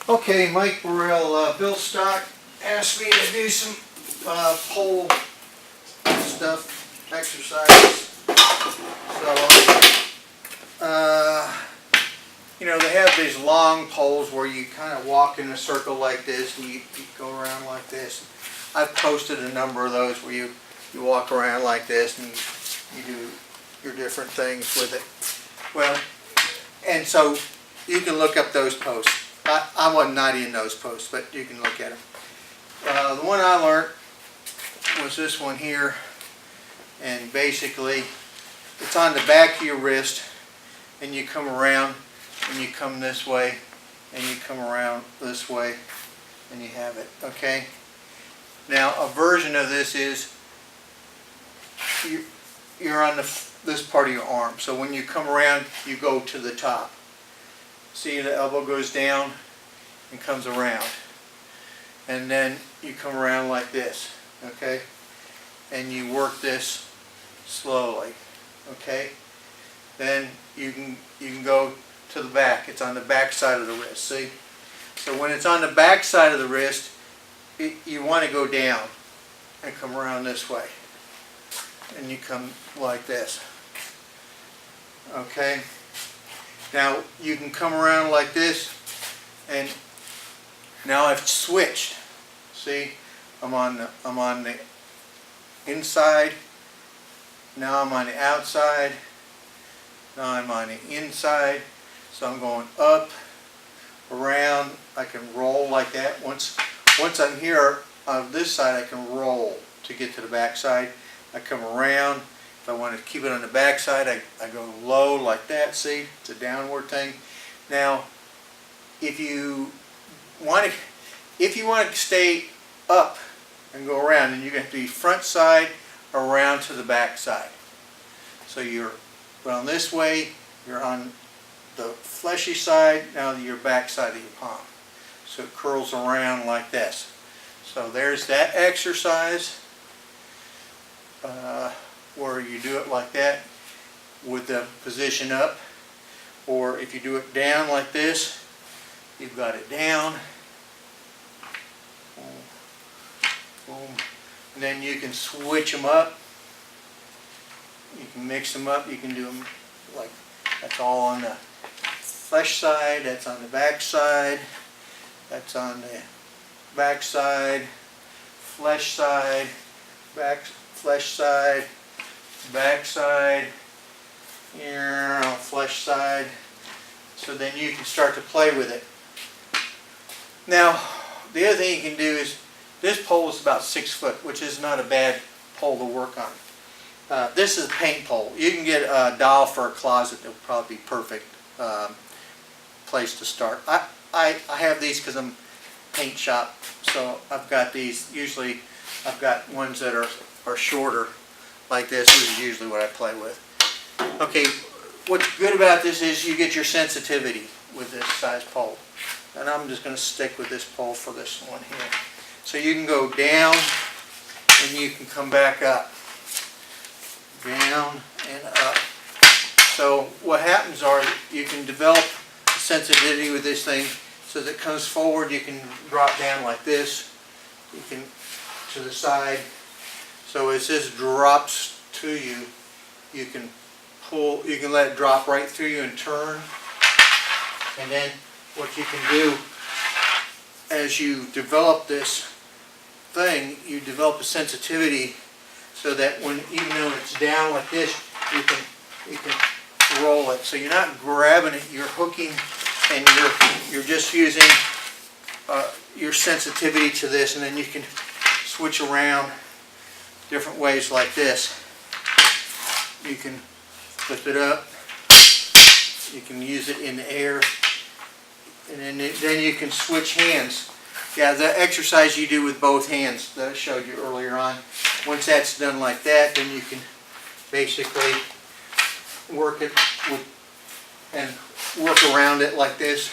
Okay, Mike Burrell, Bill Stock asked me to do some pole stuff, exercises. So, you know, they have these long poles where you kind of walk in a circle like this and you go around like this. I've posted a number of those where you walk around like this and you do your different things with it. Well, and so you can look up those posts. I wasn't not in those posts, but you can look at them. The one I learned was this one here, and basically it's on the back of your wrist, and you come around and you come this way and you come around this way and you have it. Okay, now a version of this is you're on this part of your arm, so when you come around you go to the top. See, the elbow goes down and comes around, and then you come around like this, okay, and you work this slowly, okay. Then you can go to the back. It's on the back side of the wrist. See, so when it's on the back side of the wrist, you want to go down and come around this way, and you come like this, okay. Now you can come around like this, and now I've switched. See, I'm on the inside. Now I'm on the outside. Now I'm on the inside. So I'm going up, around. I can roll like that. Once I'm here on this side, I can roll to get to the back side. I come around. If I want to keep it on the back side, I go low like that. See, it's a downward thing. Now, if you want to stay up and go around, then you're going to have to be front side around to the back side. So you're on this way, you're on the fleshy side, now you're back side of your palm. So it curls around like this. So there's that exercise. Where you do it like that with the position up, or if you do it down like this, you've got it down, boom, boom, and then you can switch them up, you can mix them up, you can do them like, that's all on the flesh side, that's on the back side, that's on the back side, flesh side, back flesh side, back side, here, flesh side. So then you can start to play with it. Now, the other thing you can do is, this pole is about 6 foot, which is not a bad pole to work on. This is a paint pole. You can get a doll for a closet that would probably be perfect place to start. I have these because I'm paint shop, so I've got these. Usually I've got ones that are shorter like this. This is usually what I play with. Okay, what's good about this is you get your sensitivity with this size pole. And I'm just going to stick with this pole for this one here. So you can go down and you can come back up. Down and up. So what happens are you can develop sensitivity with this thing so that it comes forward, you can drop down like this. You can to the side. So as this drops to you, you can pull, you can let it drop right through you and turn. And then what you can do as you develop this thing, you develop a sensitivity so that when, even though it's down like this, you can roll it. So you're not grabbing it, you're hooking, and you're just using your sensitivity to this, and then you can switch around different ways like this. You can flip it up, you can use it in the air, and then you can switch hands. Yeah, the exercise you do with both hands that I showed you earlier on. Once that's done like that, then you can basically work it with, and work around it like this.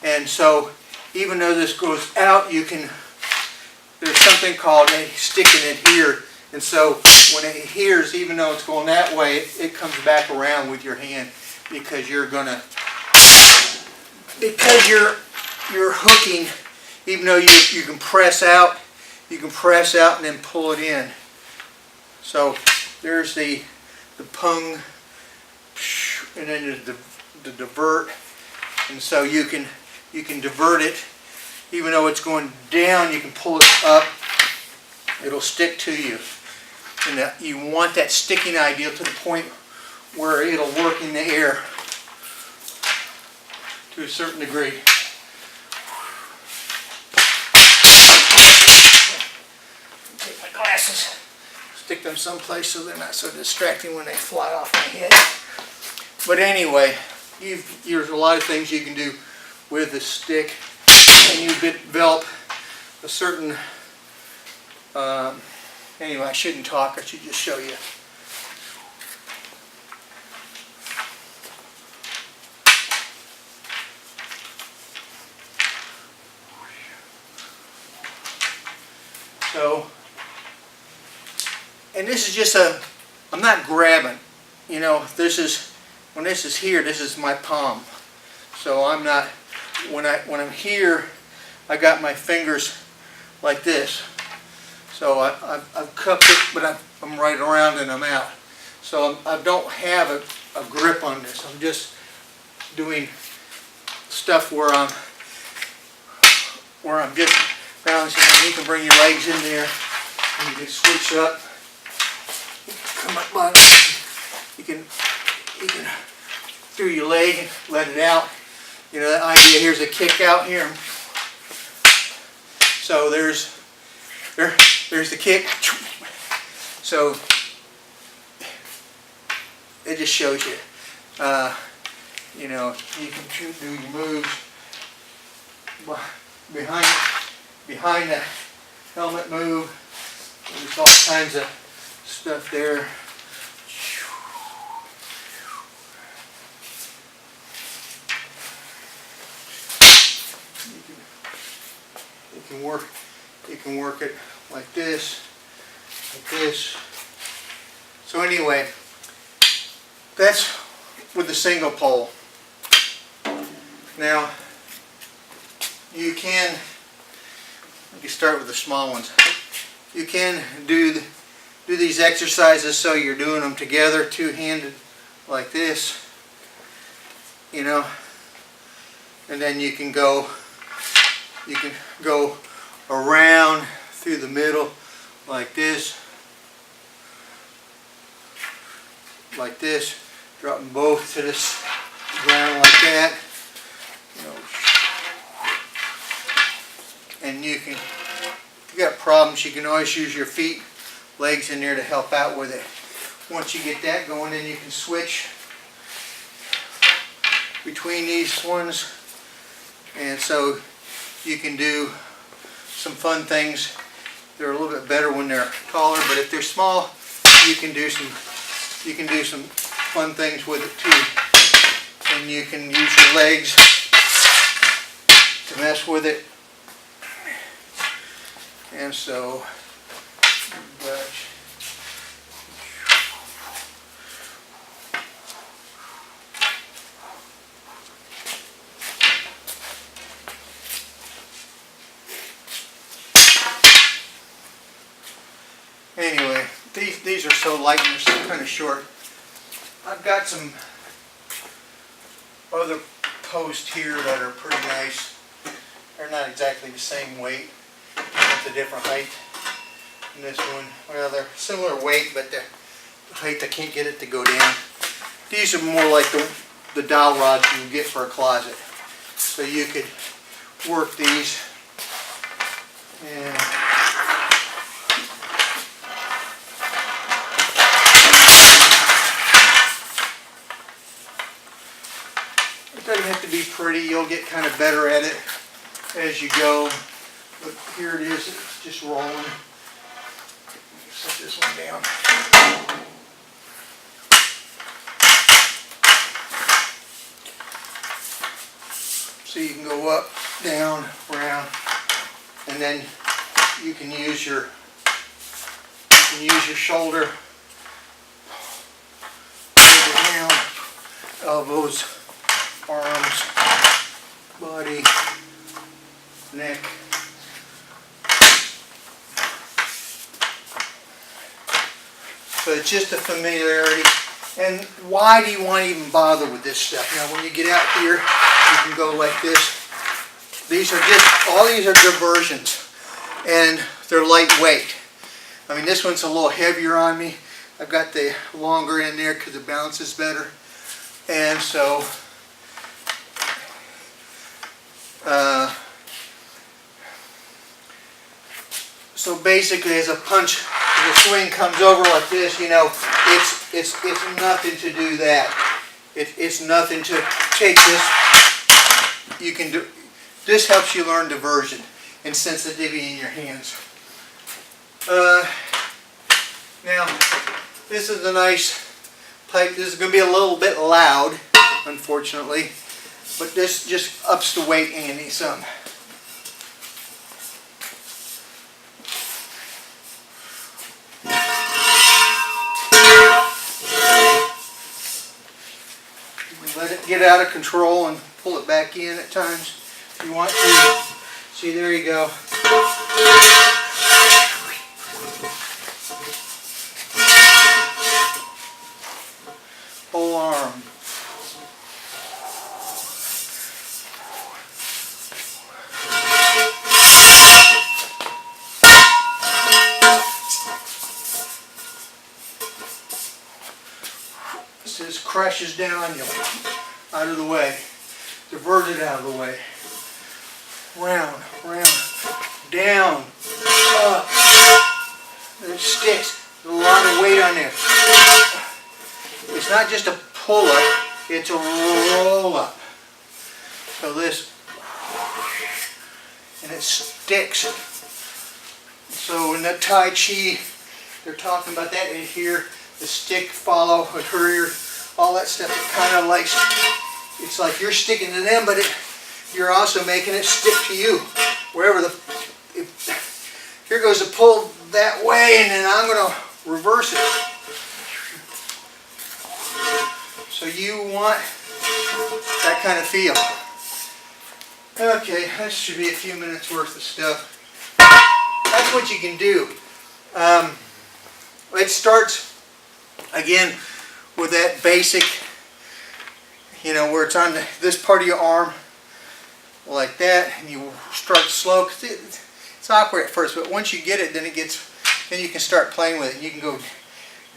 And so even though this goes out, you can, there's something called a stick and adhere. And so when it adheres, even though it's going that way, it comes back around with your hand. because you're hooking, even though you can press out, and then pull it in. So there's the pung, and then there's the divert, and so you can divert it, even though it's going down. You can pull it up; it'll stick to you, and you want that sticking ideal to the point where it'll work in the air to a certain degree. Take my glasses, stick them someplace so they're not so distracting when they fly off my head. But anyway, there's a lot of things you can do with the stick, and you develop a certain, anyway, I shouldn't talk, I should just show you. So, and this is just I'm not grabbing, you know, when this is here, this is my palm. So I'm not, when I'm here, I got my fingers like this. So I've cupped it, but I'm right around and I'm out. So I don't have a grip on this. I'm just doing stuff where I'm just balancing. And you can bring your legs in there, and you can switch up. Come up, bud. You can through your leg and let it out. You know, the idea here's a kick out here. So there's the kick. So it just shows you. You know, you can do your moves behind the helmet move. There's all kinds of stuff there. You can work it like this, So anyway, that's with the single pole. Now you can start with the small ones. You can do these exercises so you're doing them together, two-handed, like this, you know, and then you can go around through the middle like this, drop them both to this ground like that, you know. And if you got problems, you can always use your feet, legs in there to help out with it. Once you get that going, then you can switch between these ones, and so you can do some fun things. They're a little bit better when they're taller, but if they're small, you can do some fun things with it too. And you can use your legs to mess with it. And so, anyway, these are so light and they're so kind of short. I've got some other posts here that are pretty nice. They're not exactly the same weight. It's a different height. And this one, well, they're similar weight, but the height, I can't get it to go down. These are more like the dowel rods you get for a closet. So you could work these and it doesn't have to be pretty. You'll get kind of better at it as you go. But here it is, it's just rolling. Set this one down. So you can go up, down, around, and then you can use your shoulder, down, elbows, arms, body, neck. So it's just a familiarity. And why do you want to even bother with this stuff? Now when you get out here, you can go like this. These are just, all these are diversions. And they're lightweight. I mean, this one's a little heavier on me. I've got the longer in there because it bounces better. And so, so basically as a punch, the swing comes over like this, you know, it's nothing to do that. It's nothing to take this. You can do, this helps you learn diversion and sensitivity in your hands. Now, this is a nice pipe. This is going to be a little bit loud, unfortunately, but this just ups the weight ante some. Let it get out of control and pull it back in at times if you want to. See, there you go. Whole arm. This just crashes down you, out of the way, divert it out of the way. Round, round, down, up. It sticks. There's a lot of weight on there. It's not just a pull up, it's a roll up. So this, and it sticks. So in that Tai Chi, they're talking about that in here, the stick, follow, adhere, all that stuff. It kind of like, it's like you're sticking to them, but you're also making it stick to you. Wherever the, here goes the pull that way, and then I'm going to reverse it. So you want that kind of feel. Okay, that should be a few minutes worth of stuff. That's what you can do. It starts, again, with that basic, you know, where it's on this part of your arm, like that, and you start slow. Cause it's awkward at first, but once you get it, then you can start playing with it. You can go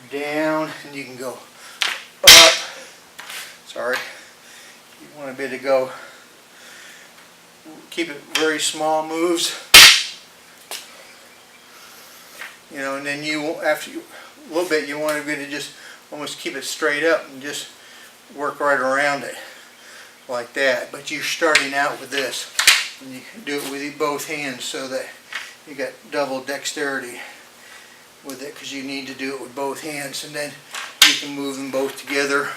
down, and you can go up. Sorry, you want a bit to go. Keep it very small moves. You know, and then after a little bit, you want a bit to just almost keep it straight up and just work right around it like that. But you're starting out with this, and you can do it with both hands so that you got double dexterity with it, because you need to do it with both hands, and then you can move them both together.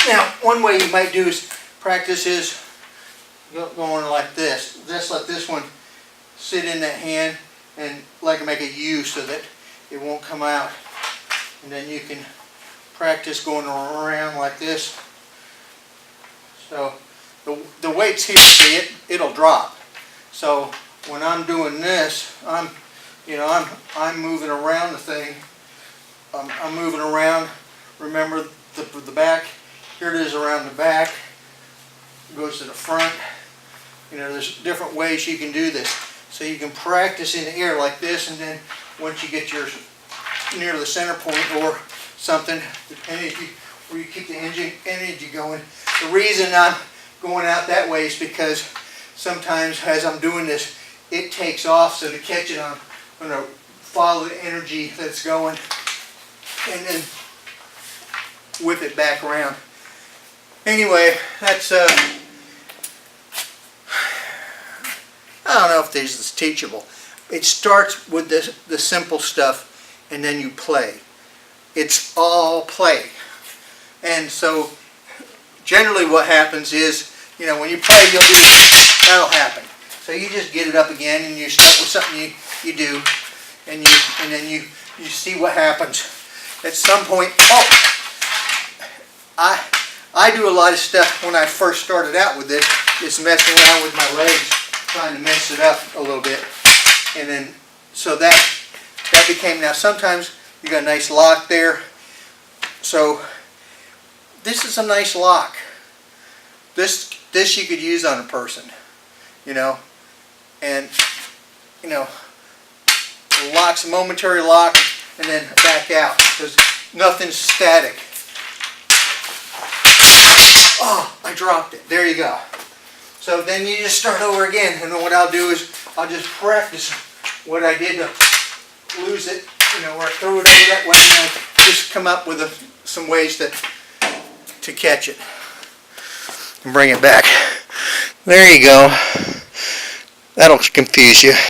Now, one way you might do is practice is going like this. Just let this one sit in that hand and like make a U so that it won't come out. And then you can practice going around like this. So the weight's here, see, it'll drop. So when I'm doing this, I'm moving around the thing. I'm moving around. Remember the back. Here it is around the back. It goes to the front. You know, there's different ways you can do this. So you can practice in the air like this, and then once you get yours near the center point or something, depending where you keep the energy going. The reason I'm going out that way is because sometimes as I'm doing this, it takes off. So to catch it, I'm going to follow the energy that's going and then whip it back around. Anyway, that's I don't know if this is teachable. It starts with the simple stuff, and then you play. It's all play. And so generally what happens is, you know, when you play, you'll do, that'll happen. So you just get it up again, and you start with something you do, and then you see what happens. At some point, I do a lot of stuff when I first started out with this, just messing around with my legs, trying to mess it up a little bit, and then so that became. Now sometimes you got a nice lock there, so this is a nice lock. This you could use on a person, you know, and you know, locks, a momentary lock, and then back out because nothing's static. Oh, I dropped it. There you go. So then you just start over again, and then what I'll do is I'll just practice what I did to lose it, you know, or throw it over that way, and I'll just come up with some ways to catch it and bring it back. There you go. That'll confuse you.